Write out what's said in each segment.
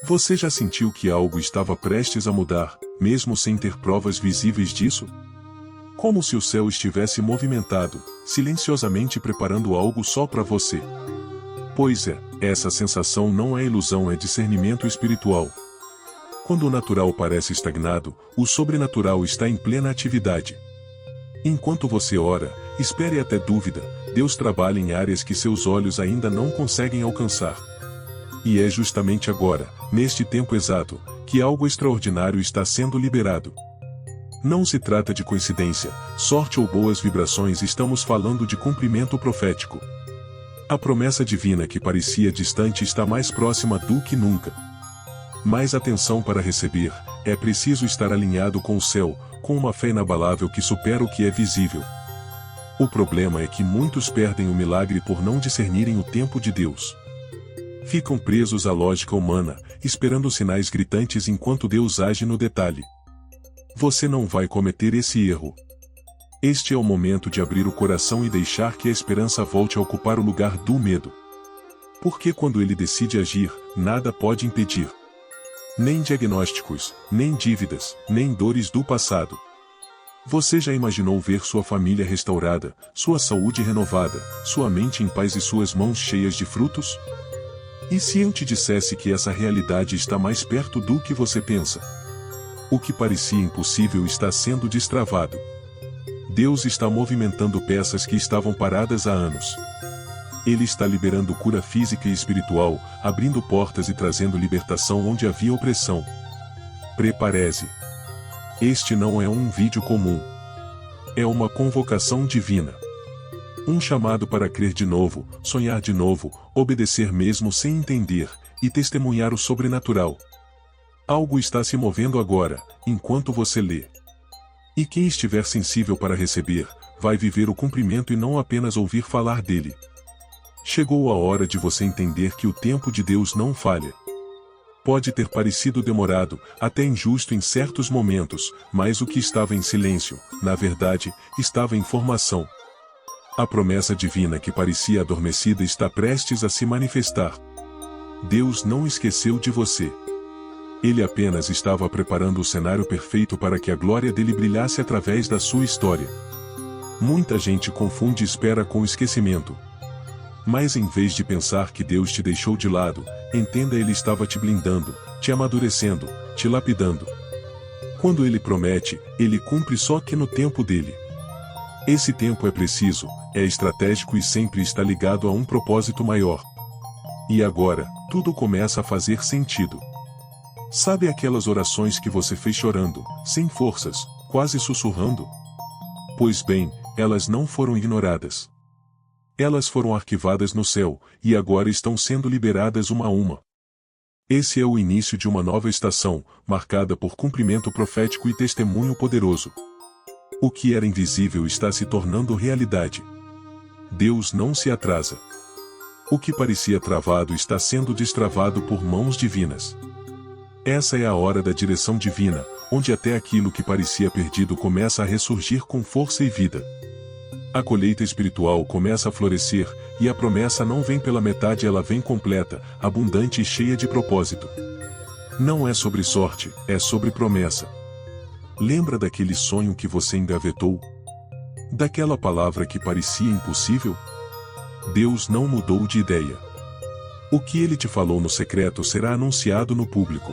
Você já sentiu que algo estava prestes a mudar, mesmo sem ter provas visíveis disso? Como se o céu estivesse movimentado, silenciosamente preparando algo só para você. Pois é, essa sensação não é ilusão, é discernimento espiritual. Quando o natural parece estagnado, o sobrenatural está em plena atividade. Enquanto você ora, espere até dúvida, Deus trabalha em áreas que seus olhos ainda não conseguem alcançar. E é justamente agora, neste tempo exato, que algo extraordinário está sendo liberado. Não se trata de coincidência, sorte ou boas vibrações, estamos falando de cumprimento profético. A promessa divina que parecia distante está mais próxima do que nunca. Mais atenção para receber, é preciso estar alinhado com o céu, com uma fé inabalável que supera o que é visível. O problema é que muitos perdem o milagre por não discernirem o tempo de Deus. Ficam presos à lógica humana, esperando sinais gritantes enquanto Deus age no detalhe. Você não vai cometer esse erro. Este é o momento de abrir o coração e deixar que a esperança volte a ocupar o lugar do medo. Porque quando ele decide agir, nada pode impedir. Nem diagnósticos, nem dívidas, nem dores do passado. Você já imaginou ver sua família restaurada, sua saúde renovada, sua mente em paz e suas mãos cheias de frutos? E se eu te dissesse que essa realidade está mais perto do que você pensa? O que parecia impossível está sendo destravado. Deus está movimentando peças que estavam paradas há anos. Ele está liberando cura física e espiritual, abrindo portas e trazendo libertação onde havia opressão. Prepare-se. Este não é um vídeo comum. É uma convocação divina. Um chamado para crer de novo, sonhar de novo, obedecer mesmo sem entender, e testemunhar o sobrenatural. Algo está se movendo agora, enquanto você lê. E quem estiver sensível para receber, vai viver o cumprimento e não apenas ouvir falar dele. Chegou a hora de você entender que o tempo de Deus não falha. Pode ter parecido demorado, até injusto em certos momentos, mas o que estava em silêncio, na verdade, estava em formação. A promessa divina que parecia adormecida está prestes a se manifestar. Deus não esqueceu de você. Ele apenas estava preparando o cenário perfeito para que a glória dele brilhasse através da sua história. Muita gente confunde espera com esquecimento. Mas em vez de pensar que Deus te deixou de lado, entenda, ele estava te blindando, te amadurecendo, te lapidando. Quando ele promete, ele cumpre, só que no tempo dele. Esse tempo é preciso, é estratégico e sempre está ligado a um propósito maior. E agora, tudo começa a fazer sentido. Sabe aquelas orações que você fez chorando, sem forças, quase sussurrando? Pois bem, elas não foram ignoradas. Elas foram arquivadas no céu, e agora estão sendo liberadas uma a uma. Esse é o início de uma nova estação, marcada por cumprimento profético e testemunho poderoso. O que era invisível está se tornando realidade. Deus não se atrasa. O que parecia travado está sendo destravado por mãos divinas. Essa é a hora da direção divina, onde até aquilo que parecia perdido começa a ressurgir com força e vida. A colheita espiritual começa a florescer, e a promessa não vem pela metade, ela vem completa, abundante e cheia de propósito. Não é sobre sorte, é sobre promessa. Lembra daquele sonho que você engavetou? Daquela palavra que parecia impossível? Deus não mudou de ideia. O que ele te falou no secreto será anunciado no público.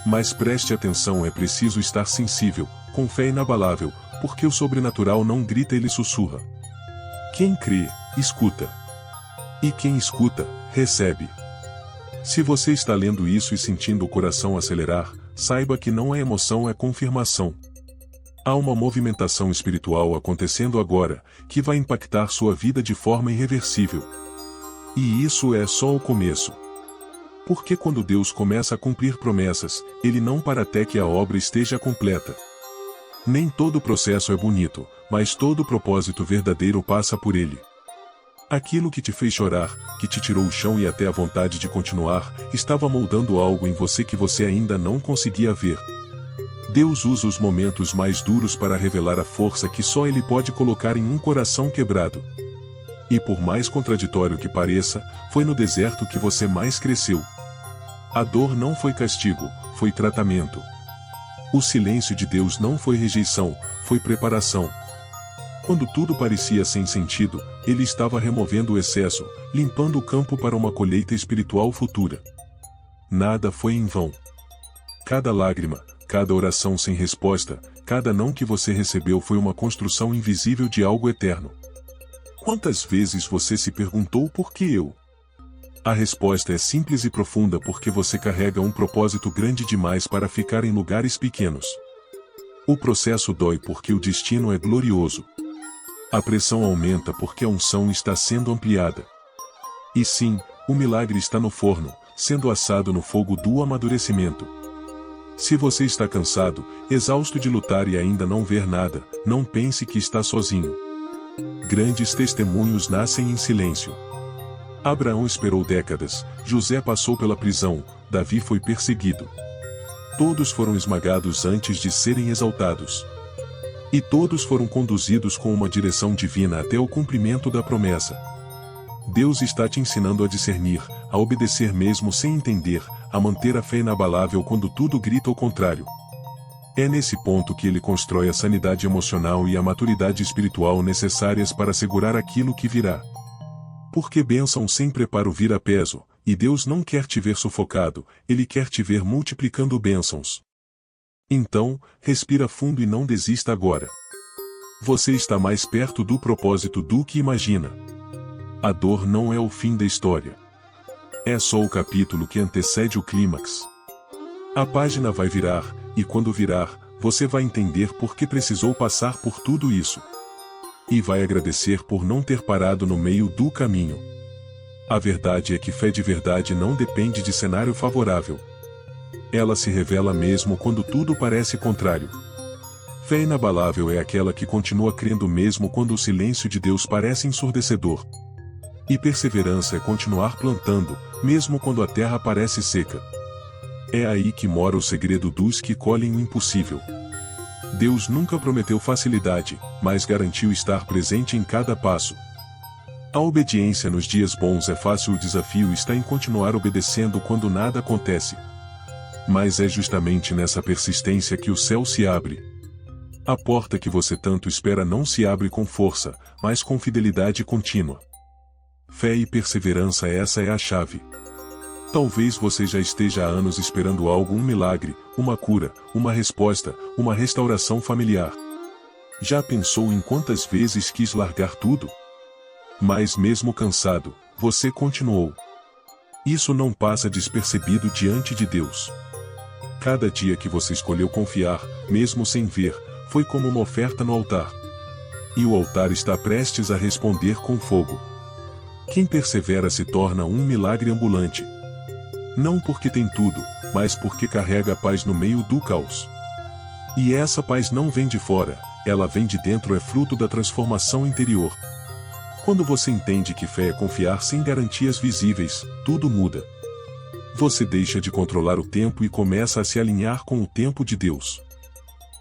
Mas preste atenção, é preciso estar sensível, com fé inabalável, porque o sobrenatural não grita, ele sussurra. Quem crê, escuta. E quem escuta, recebe. Se você está lendo isso e sentindo o coração acelerar, saiba que não é emoção, é confirmação. Há uma movimentação espiritual acontecendo agora, que vai impactar sua vida de forma irreversível. E isso é só o começo. Porque quando Deus começa a cumprir promessas, ele não para até que a obra esteja completa. Nem todo processo é bonito, mas todo propósito verdadeiro passa por ele. Aquilo que te fez chorar, que te tirou o chão e até a vontade de continuar, estava moldando algo em você que você ainda não conseguia ver. Deus usa os momentos mais duros para revelar a força que só ele pode colocar em um coração quebrado. E por mais contraditório que pareça, foi no deserto que você mais cresceu. A dor não foi castigo, foi tratamento. O silêncio de Deus não foi rejeição, foi preparação. Quando tudo parecia sem sentido, Ele estava removendo o excesso, limpando o campo para uma colheita espiritual futura. Nada foi em vão. Cada lágrima, cada oração sem resposta, cada não que você recebeu foi uma construção invisível de algo eterno. Quantas vezes você se perguntou por que eu? A resposta é simples e profunda porque você carrega um propósito grande demais para ficar em lugares pequenos. O processo dói porque o destino é glorioso. A pressão aumenta porque a unção está sendo ampliada. E sim, o milagre está no forno, sendo assado no fogo do amadurecimento. Se você está cansado, exausto de lutar e ainda não ver nada, não pense que está sozinho. Grandes testemunhos nascem em silêncio. Abraão esperou décadas, José passou pela prisão, Davi foi perseguido. Todos foram esmagados antes de serem exaltados. E todos foram conduzidos com uma direção divina até o cumprimento da promessa. Deus está te ensinando a discernir, a obedecer mesmo sem entender, a manter a fé inabalável quando tudo grita o contrário. É nesse ponto que Ele constrói a sanidade emocional e a maturidade espiritual necessárias para segurar aquilo que virá. Porque bênção sem preparo vira peso, e Deus não quer te ver sufocado, Ele quer te ver multiplicando bênçãos. Então, respira fundo e não desista agora. Você está mais perto do propósito do que imagina. A dor não é o fim da história. É só o capítulo que antecede o clímax. A página vai virar, e quando virar, você vai entender por que precisou passar por tudo isso. E vai agradecer por não ter parado no meio do caminho. A verdade é que fé de verdade não depende de cenário favorável. Ela se revela mesmo quando tudo parece contrário. Fé inabalável é aquela que continua crendo mesmo quando o silêncio de Deus parece ensurdecedor. E perseverança é continuar plantando, mesmo quando a terra parece seca. É aí que mora o segredo dos que colhem o impossível. Deus nunca prometeu facilidade, mas garantiu estar presente em cada passo. A obediência nos dias bons é fácil, o desafio está em continuar obedecendo quando nada acontece. Mas é justamente nessa persistência que o céu se abre. A porta que você tanto espera não se abre com força, mas com fidelidade contínua. Fé e perseverança, essa é a chave. Talvez você já esteja há anos esperando algo, um milagre, uma cura, uma resposta, uma restauração familiar. Já pensou em quantas vezes quis largar tudo? Mas mesmo cansado, você continuou. Isso não passa despercebido diante de Deus. Cada dia que você escolheu confiar, mesmo sem ver, foi como uma oferta no altar. E o altar está prestes a responder com fogo. Quem persevera se torna um milagre ambulante. Não porque tem tudo, mas porque carrega a paz no meio do caos. E essa paz não vem de fora, ela vem de dentro, é fruto da transformação interior. Quando você entende que fé é confiar sem garantias visíveis, tudo muda. Você deixa de controlar o tempo e começa a se alinhar com o tempo de Deus.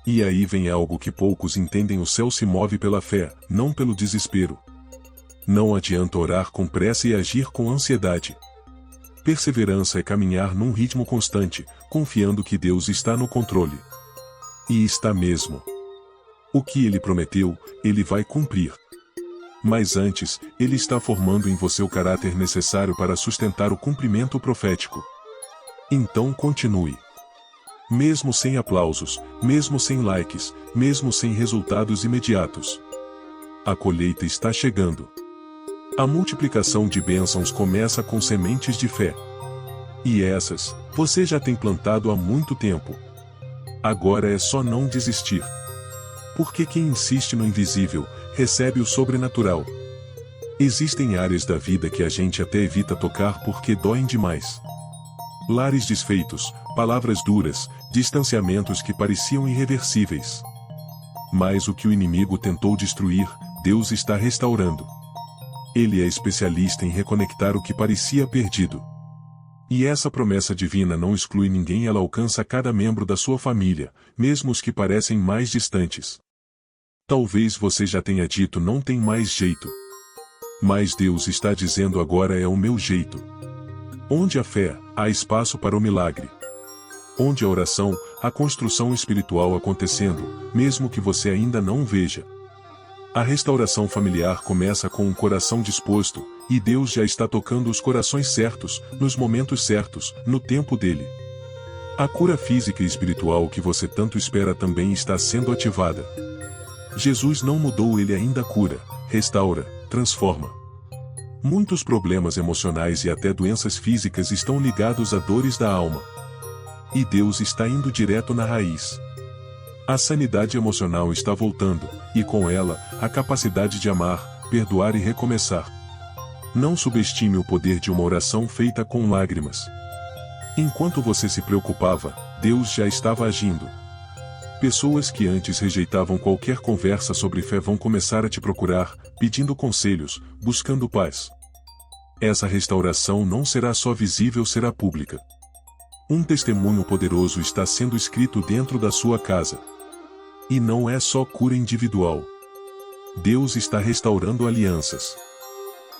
E aí vem algo que poucos entendem: o céu se move pela fé, não pelo desespero. Não adianta orar com pressa e agir com ansiedade. Perseverança é caminhar num ritmo constante, confiando que Deus está no controle. E está mesmo. O que Ele prometeu, Ele vai cumprir. Mas antes, Ele está formando em você o caráter necessário para sustentar o cumprimento profético. Então continue. Mesmo sem aplausos, mesmo sem likes, mesmo sem resultados imediatos. A colheita está chegando. A multiplicação de bênçãos começa com sementes de fé. E essas, você já tem plantado há muito tempo. Agora é só não desistir. Porque quem insiste no invisível, recebe o sobrenatural. Existem áreas da vida que a gente até evita tocar porque doem demais. Lares desfeitos, palavras duras, distanciamentos que pareciam irreversíveis. Mas o que o inimigo tentou destruir, Deus está restaurando. Ele é especialista em reconectar o que parecia perdido. E essa promessa divina não exclui ninguém, ela alcança cada membro da sua família, mesmo os que parecem mais distantes. Talvez você já tenha dito: não tem mais jeito. Mas Deus está dizendo: agora é o meu jeito. Onde há fé, há espaço para o milagre. Onde há oração, há construção espiritual acontecendo, mesmo que você ainda não veja. A restauração familiar começa com um coração disposto, e Deus já está tocando os corações certos, nos momentos certos, no tempo dele. A cura física e espiritual que você tanto espera também está sendo ativada. Jesus não mudou, ele ainda cura, restaura, transforma. Muitos problemas emocionais e até doenças físicas estão ligados a dores da alma. E Deus está indo direto na raiz. A sanidade emocional está voltando, e com ela, a capacidade de amar, perdoar e recomeçar. Não subestime o poder de uma oração feita com lágrimas. Enquanto você se preocupava, Deus já estava agindo. Pessoas que antes rejeitavam qualquer conversa sobre fé vão começar a te procurar, pedindo conselhos, buscando paz. Essa restauração não será só visível, será pública. Um testemunho poderoso está sendo escrito dentro da sua casa. E não é só cura individual. Deus está restaurando alianças.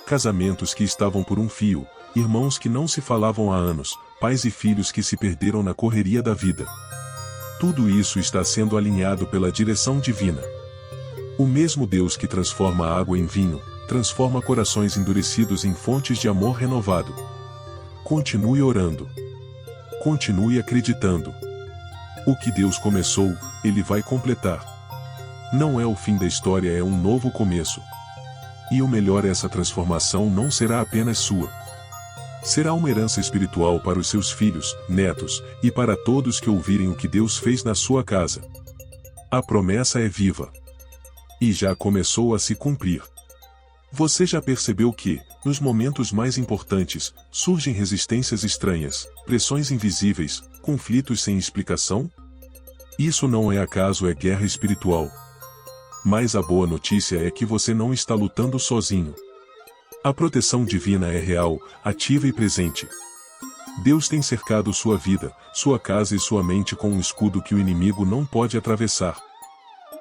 Casamentos que estavam por um fio, irmãos que não se falavam há anos, pais e filhos que se perderam na correria da vida. Tudo isso está sendo alinhado pela direção divina. O mesmo Deus que transforma a água em vinho, transforma corações endurecidos em fontes de amor renovado. Continue orando. Continue acreditando. O que Deus começou, Ele vai completar. Não é o fim da história, é um novo começo. E o melhor, essa transformação não será apenas sua. Será uma herança espiritual para os seus filhos, netos, e para todos que ouvirem o que Deus fez na sua casa. A promessa é viva. E já começou a se cumprir. Você já percebeu que, nos momentos mais importantes, surgem resistências estranhas, pressões invisíveis, conflitos sem explicação? Isso não é acaso, é guerra espiritual. Mas a boa notícia é que você não está lutando sozinho. A proteção divina é real, ativa e presente. Deus tem cercado sua vida, sua casa e sua mente com um escudo que o inimigo não pode atravessar.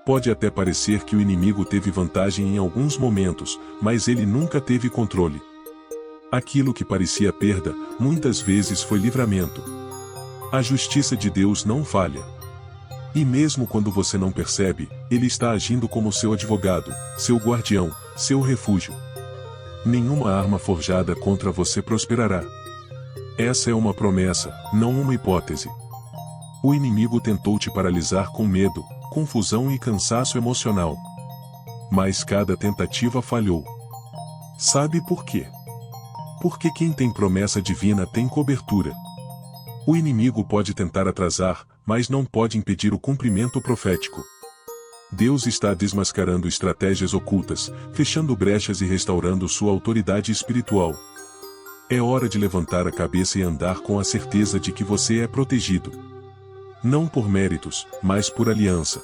Pode até parecer que o inimigo teve vantagem em alguns momentos, mas ele nunca teve controle. Aquilo que parecia perda, muitas vezes foi livramento. A justiça de Deus não falha. E mesmo quando você não percebe, Ele está agindo como seu advogado, seu guardião, seu refúgio. Nenhuma arma forjada contra você prosperará. Essa é uma promessa, não uma hipótese. O inimigo tentou te paralisar com medo, confusão e cansaço emocional. Mas cada tentativa falhou. Sabe por quê? Porque quem tem promessa divina tem cobertura. O inimigo pode tentar atrasar, mas não pode impedir o cumprimento profético. Deus está desmascarando estratégias ocultas, fechando brechas e restaurando sua autoridade espiritual. É hora de levantar a cabeça e andar com a certeza de que você é protegido. Não por méritos, mas por aliança.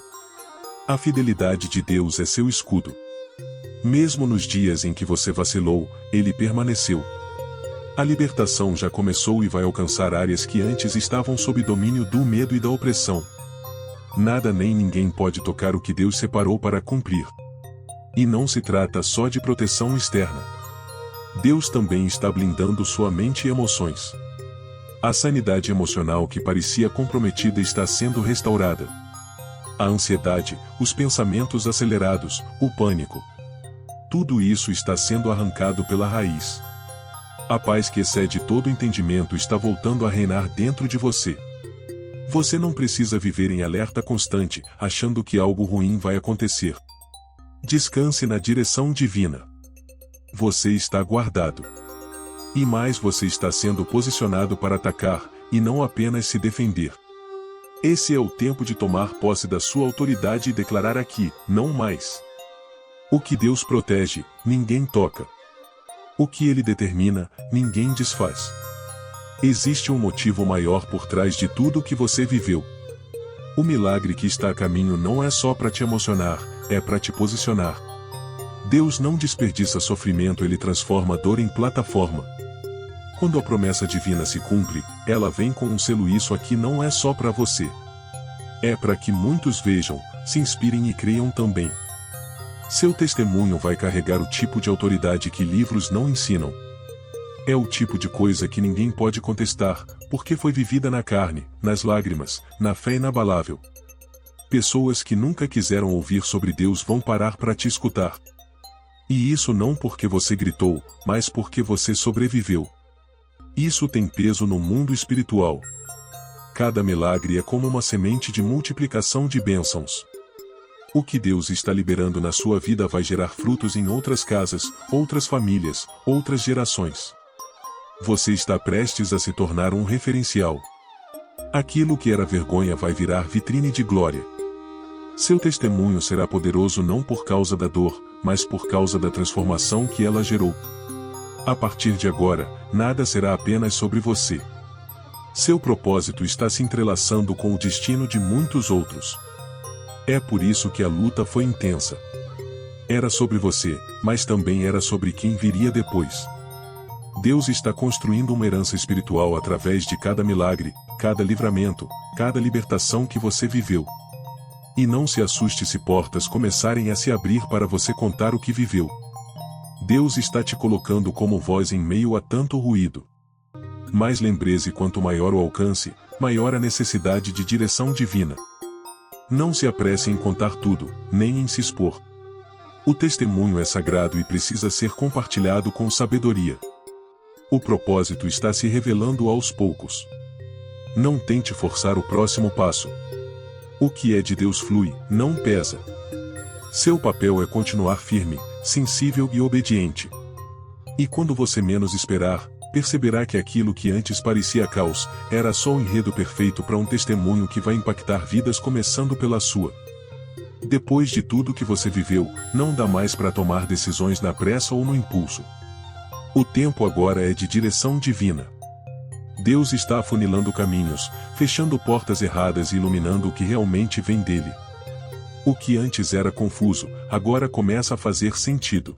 A fidelidade de Deus é seu escudo. Mesmo nos dias em que você vacilou, Ele permaneceu. A libertação já começou e vai alcançar áreas que antes estavam sob domínio do medo e da opressão. Nada nem ninguém pode tocar o que Deus separou para cumprir. E não se trata só de proteção externa. Deus também está blindando sua mente e emoções. A sanidade emocional que parecia comprometida está sendo restaurada. A ansiedade, os pensamentos acelerados, o pânico. Tudo isso está sendo arrancado pela raiz. A paz que excede todo entendimento está voltando a reinar dentro de você. Você não precisa viver em alerta constante, achando que algo ruim vai acontecer. Descanse na direção divina. Você está guardado. E mais, você está sendo posicionado para atacar, e não apenas se defender. Esse é o tempo de tomar posse da sua autoridade e declarar aqui, não mais. O que Deus protege, ninguém toca. O que Ele determina, ninguém desfaz. Existe um motivo maior por trás de tudo o que você viveu. O milagre que está a caminho não é só para te emocionar, é para te posicionar. Deus não desperdiça sofrimento, Ele transforma a dor em plataforma. Quando a promessa divina se cumpre, ela vem com um selo. Isso aqui não é só para você. É para que muitos vejam, se inspirem e creiam também. Seu testemunho vai carregar o tipo de autoridade que livros não ensinam. É o tipo de coisa que ninguém pode contestar, porque foi vivida na carne, nas lágrimas, na fé inabalável. Pessoas que nunca quiseram ouvir sobre Deus vão parar para te escutar. E isso não porque você gritou, mas porque você sobreviveu. Isso tem peso no mundo espiritual. Cada milagre é como uma semente de multiplicação de bênçãos. O que Deus está liberando na sua vida vai gerar frutos em outras casas, outras famílias, outras gerações. Você está prestes a se tornar um referencial. Aquilo que era vergonha vai virar vitrine de glória. Seu testemunho será poderoso não por causa da dor, mas por causa da transformação que ela gerou. A partir de agora, nada será apenas sobre você. Seu propósito está se entrelaçando com o destino de muitos outros. É por isso que a luta foi intensa. Era sobre você, mas também era sobre quem viria depois. Deus está construindo uma herança espiritual através de cada milagre, cada livramento, cada libertação que você viveu. E não se assuste se portas começarem a se abrir para você contar o que viveu. Deus está te colocando como voz em meio a tanto ruído. Mais lembre-se, quanto maior o alcance, maior a necessidade de direção divina. Não se apresse em contar tudo, nem em se expor. O testemunho é sagrado e precisa ser compartilhado com sabedoria. O propósito está se revelando aos poucos. Não tente forçar o próximo passo. O que é de Deus flui, não pesa. Seu papel é continuar firme, sensível e obediente. E quando você menos esperar, perceberá que aquilo que antes parecia caos, era só o enredo perfeito para um testemunho que vai impactar vidas, começando pela sua. Depois de tudo que você viveu, não dá mais para tomar decisões na pressa ou no impulso. O tempo agora é de direção divina. Deus está afunilando caminhos, fechando portas erradas e iluminando o que realmente vem dele. O que antes era confuso, agora começa a fazer sentido.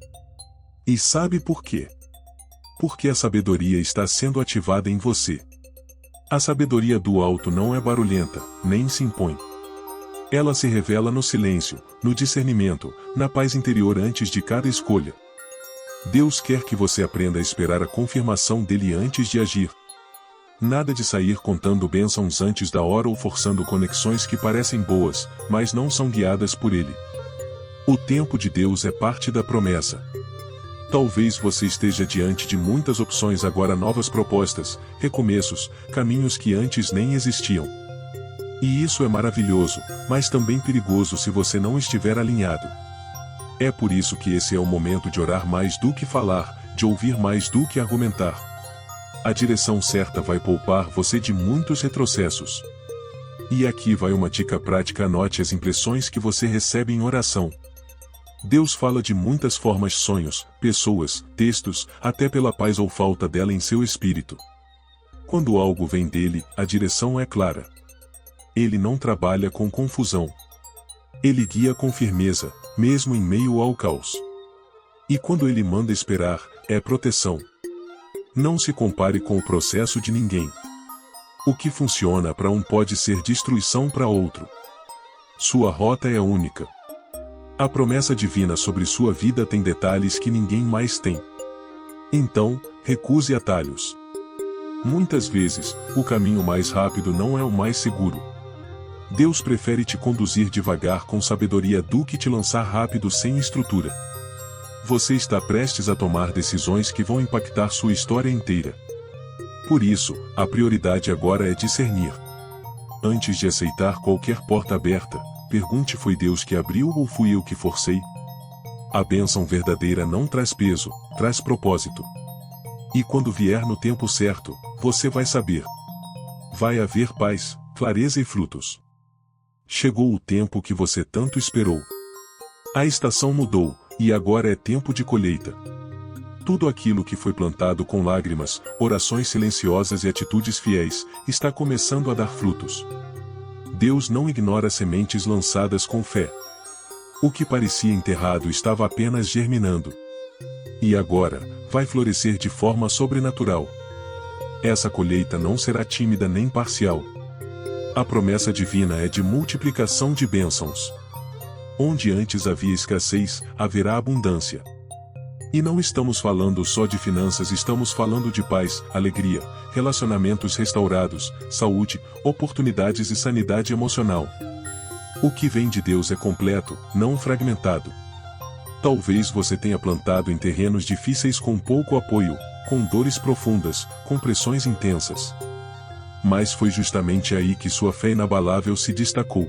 E sabe por quê? Porque a sabedoria está sendo ativada em você. A sabedoria do alto não é barulhenta, nem se impõe. Ela se revela no silêncio, no discernimento, na paz interior antes de cada escolha. Deus quer que você aprenda a esperar a confirmação dele antes de agir. Nada de sair contando bênçãos antes da hora ou forçando conexões que parecem boas, mas não são guiadas por ele. O tempo de Deus é parte da promessa. Talvez você esteja diante de muitas opções agora, novas propostas, recomeços, caminhos que antes nem existiam. E isso é maravilhoso, mas também perigoso se você não estiver alinhado. É por isso que esse é o momento de orar mais do que falar, de ouvir mais do que argumentar. A direção certa vai poupar você de muitos retrocessos. E aqui vai uma dica prática: anote as impressões que você recebe em oração. Deus fala de muitas formas: sonhos, pessoas, textos, até pela paz ou falta dela em seu espírito. Quando algo vem dele, a direção é clara. Ele não trabalha com confusão. Ele guia com firmeza, mesmo em meio ao caos. E quando ele manda esperar, é proteção. Não se compare com o processo de ninguém. O que funciona para um pode ser destruição para outro. Sua rota é única. A promessa divina sobre sua vida tem detalhes que ninguém mais tem. Então, recuse atalhos. Muitas vezes, o caminho mais rápido não é o mais seguro. Deus prefere te conduzir devagar com sabedoria do que te lançar rápido sem estrutura. Você está prestes a tomar decisões que vão impactar sua história inteira. Por isso, a prioridade agora é discernir. Antes de aceitar qualquer porta aberta, pergunte: foi Deus que abriu ou fui eu que forcei? A bênção verdadeira não traz peso, traz propósito. E quando vier no tempo certo, você vai saber. Vai haver paz, clareza e frutos. Chegou o tempo que você tanto esperou. A estação mudou, e agora é tempo de colheita. Tudo aquilo que foi plantado com lágrimas, orações silenciosas e atitudes fiéis, está começando a dar frutos. Deus não ignora sementes lançadas com fé. O que parecia enterrado estava apenas germinando. E agora, vai florescer de forma sobrenatural. Essa colheita não será tímida nem parcial. A promessa divina é de multiplicação de bênçãos. Onde antes havia escassez, haverá abundância. E não estamos falando só de finanças, estamos falando de paz, alegria, relacionamentos restaurados, saúde, oportunidades e sanidade emocional. O que vem de Deus é completo, não fragmentado. Talvez você tenha plantado em terrenos difíceis com pouco apoio, com dores profundas, com pressões intensas. Mas foi justamente aí que sua fé inabalável se destacou.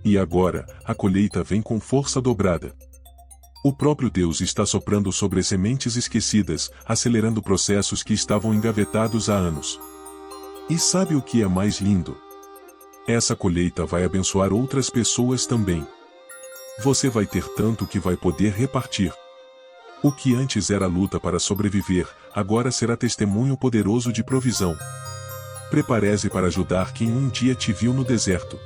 E agora, a colheita vem com força dobrada. O próprio Deus está soprando sobre sementes esquecidas, acelerando processos que estavam engavetados há anos. E sabe o que é mais lindo? Essa colheita vai abençoar outras pessoas também. Você vai ter tanto que vai poder repartir. O que antes era luta para sobreviver, agora será testemunho poderoso de provisão. Prepare-se para ajudar quem um dia te viu no deserto.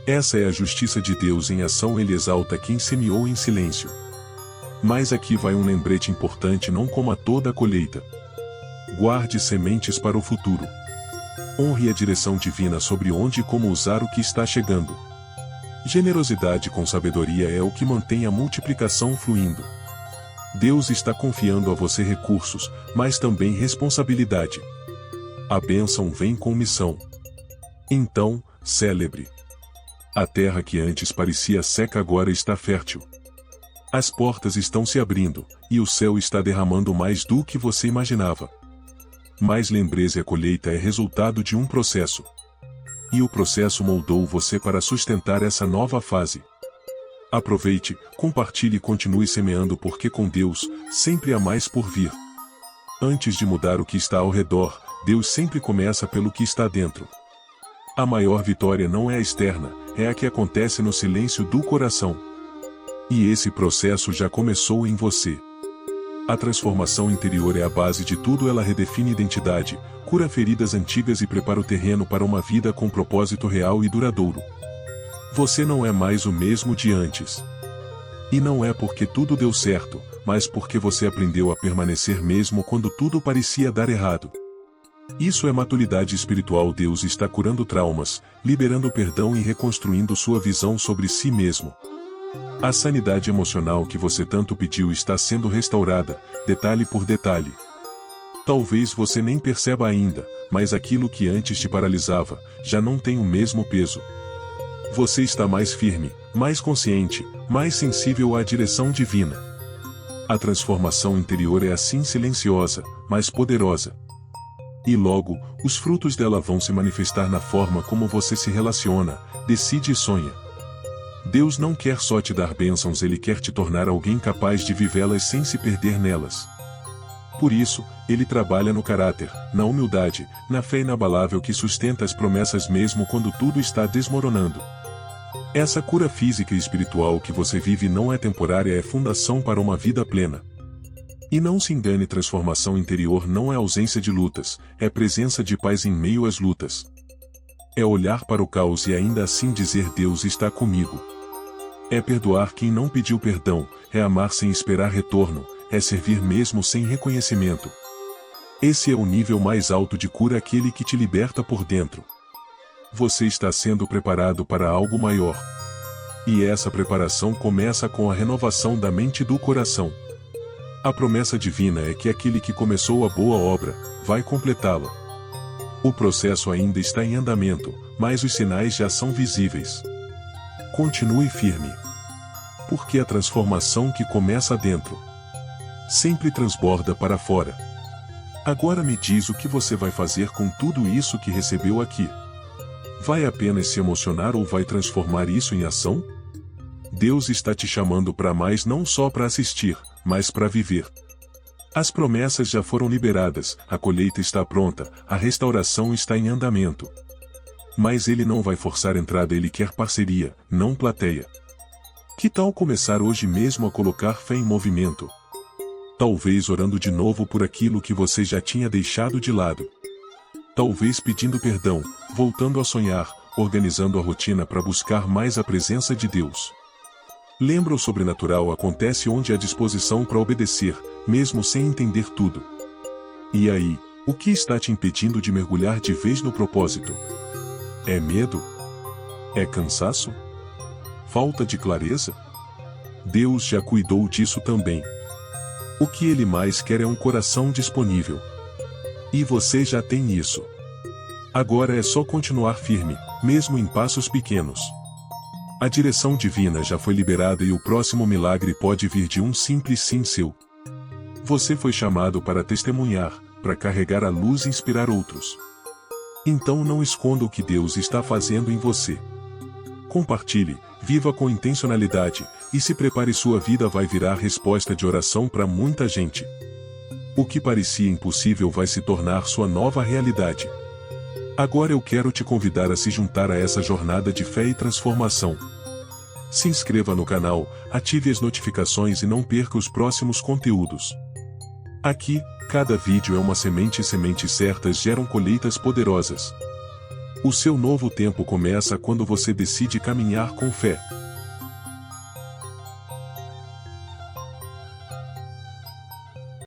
Essa é a justiça de Deus em ação, ele exalta quem semeou em silêncio. Mas aqui vai um lembrete importante: não coma toda a colheita. Guarde sementes para o futuro. Honre a direção divina sobre onde e como usar o que está chegando. Generosidade com sabedoria é o que mantém a multiplicação fluindo. Deus está confiando a você recursos, mas também responsabilidade. A bênção vem com missão. Então, celebre. A terra que antes parecia seca agora está fértil. As portas estão se abrindo, e o céu está derramando mais do que você imaginava. Mas lembre-se, a colheita é resultado de um processo. E o processo moldou você para sustentar essa nova fase. Aproveite, compartilhe e continue semeando, porque com Deus, sempre há mais por vir. Antes de mudar o que está ao redor, Deus sempre começa pelo que está dentro. A maior vitória não é a externa, é a que acontece no silêncio do coração. E esse processo já começou em você. A transformação interior é a base de tudo, ela redefine identidade, cura feridas antigas e prepara o terreno para uma vida com propósito real e duradouro. Você não é mais o mesmo de antes. E não é porque tudo deu certo, mas porque você aprendeu a permanecer mesmo quando tudo parecia dar errado. Isso é maturidade espiritual. Deus está curando traumas, liberando perdão e reconstruindo sua visão sobre si mesmo. A sanidade emocional que você tanto pediu está sendo restaurada, detalhe por detalhe. Talvez você nem perceba ainda, mas aquilo que antes te paralisava, já não tem o mesmo peso. Você está mais firme, mais consciente, mais sensível à direção divina. A transformação interior é assim silenciosa, mas poderosa. E logo, os frutos dela vão se manifestar na forma como você se relaciona, decide e sonha. Deus não quer só te dar bênçãos, ele quer te tornar alguém capaz de vivê-las sem se perder nelas. Por isso, ele trabalha no caráter, na humildade, na fé inabalável que sustenta as promessas mesmo quando tudo está desmoronando. Essa cura física e espiritual que você vive não é temporária, é fundação para uma vida plena. E não se engane, transformação interior não é ausência de lutas, é presença de paz em meio às lutas. É olhar para o caos e ainda assim dizer: Deus está comigo. É perdoar quem não pediu perdão, é amar sem esperar retorno, é servir mesmo sem reconhecimento. Esse é o nível mais alto de cura, aquele que te liberta por dentro. Você está sendo preparado para algo maior. E essa preparação começa com a renovação da mente e do coração. A promessa divina é que aquele que começou a boa obra, vai completá-la. O processo ainda está em andamento, mas os sinais já são visíveis. Continue firme. Porque a transformação que começa dentro sempre transborda para fora. Agora me diz, o que você vai fazer com tudo isso que recebeu aqui? Vai apenas se emocionar ou vai transformar isso em ação? Deus está te chamando para mais, não só para assistir, mas para viver. As promessas já foram liberadas, a colheita está pronta, a restauração está em andamento. Mas ele não vai forçar entrada, ele quer parceria, não plateia. Que tal começar hoje mesmo a colocar fé em movimento? Talvez orando de novo por aquilo que você já tinha deixado de lado. Talvez pedindo perdão, voltando a sonhar, organizando a rotina para buscar mais a presença de Deus. Lembra, o sobrenatural acontece onde há disposição para obedecer, mesmo sem entender tudo. E aí, o que está te impedindo de mergulhar de vez no propósito? É medo? É cansaço? Falta de clareza? Deus já cuidou disso também. O que ele mais quer é um coração disponível. E você já tem isso. Agora é só continuar firme, mesmo em passos pequenos. A direção divina já foi liberada e o próximo milagre pode vir de um simples sim seu. Você foi chamado para testemunhar, para carregar a luz e inspirar outros. Então não esconda o que Deus está fazendo em você. Compartilhe, viva com intencionalidade, e se prepare, sua vida vai virar resposta de oração para muita gente. O que parecia impossível vai se tornar sua nova realidade. Agora eu quero te convidar a se juntar a essa jornada de fé e transformação. Se inscreva no canal, ative as notificações e não perca os próximos conteúdos. Aqui, cada vídeo é uma semente e sementes certas geram colheitas poderosas. O seu novo tempo começa quando você decide caminhar com fé.